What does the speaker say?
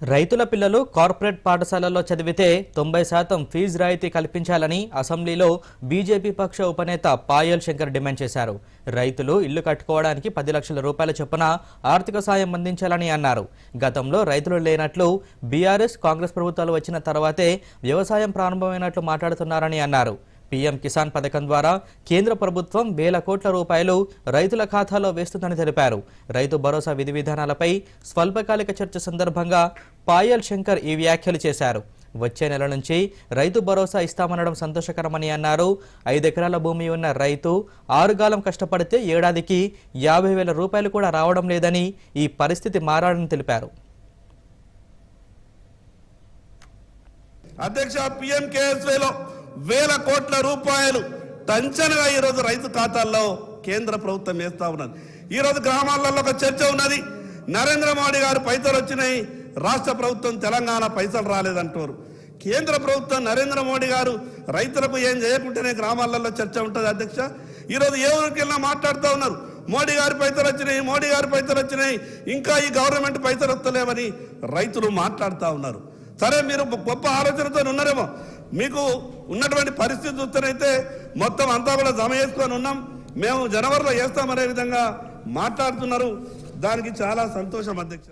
రైతుల పిల్లలు కార్పొరేట్ పాఠశాలల్లో చదివితే 90% ఫీజు రాయితీ కల్పించాలని అసెంబ్లీలో బీజేపీ పక్ష ఉపనేత పాయల్ శంకర్ డిమాండ్ చేశారు. రైతులు ఇల్లు కట్టుకోవడానికి 10 లక్షల రూపాయల చొప్పున ఆర్థిక సాయం అందించాలని అన్నారు. గతంలో రైతులు లేనట్లు బీఆర్ఎస్ కాంగ్రెస్ ప్రభుత్వాలు వచ్చిన తర్వాతే వ్యవసాయం ప్రారంభమైనట్లు మాట్లాడుతున్నారని అన్నారు. పీఎం కిసాన్ పథకం ద్వారా కేంద్ర ప్రభుత్వం వేల కోట్ల రూపాయలు రైతుల ఖాతాలో వేస్తుందని తెలిపారు. రైతు భరోసా విధి విధానాలపై స్వల్పకాలిక చర్చ సందర్భంగా పాయల్ శంకర్ ఈ వ్యాఖ్యలు చేశారు. వచ్చే నెల నుంచి రైతు భరోసా ఇస్తామనడం సంతోషకరమని అన్నారు. 5 ఎకరాల భూమి ఉన్న రైతు 6 గాలం కష్టపడితే ఏడాదికి 50,000 రూపాయలు కూడా రావడం లేదని, ఈ పరిస్థితి మారాలని తెలిపారు. అధ్యక్ష, పీఎంకేఎస్వైలో వేల కోట్ల రూపాయలు టంచనగా ఈరోజు రైతు ఖాతాల్లో కేంద్ర ప్రభుత్వం వేస్తా ఉన్నది. ఈరోజు గ్రామాలలో ఒక చర్చ ఉన్నది. నరేంద్ర మోడీ గారు పైసలు వచ్చినాయి, రాష్ట్ర ప్రభుత్వం తెలంగాణ పైసలు రాలేదంటారు. కేంద్ర ప్రభుత్వం నరేంద్ర మోడీ గారు రైతులకు ఏం చేయకుంటేనే గ్రామాలలో చర్చ ఉంటుంది. అధ్యక్ష, ఈరోజు ఏ ఊరికి వెళ్ళినా మాట్లాడుతూ ఉన్నారు, మోడీ గారి పైసలు వచ్చినాయి, మోడీ గారి పైసలు వచ్చినాయి, ఇంకా ఈ గవర్నమెంట్ పైసలు వస్తలేవని రైతులు మాట్లాడుతూ ఉన్నారు. సరే, మీరు గొప్ప ఆలోచనతో ఉన్నారేమో, మీకు ఉన్నటువంటి పరిస్థితి చూస్తేనైతే మొత్తం అంతా కూడా జమ చేసుకొని ఉన్నాం, మేము జనవరిలో వేస్తామనే విధంగా మాట్లాడుతున్నారు. దానికి చాలా సంతోషం అధ్యక్ష.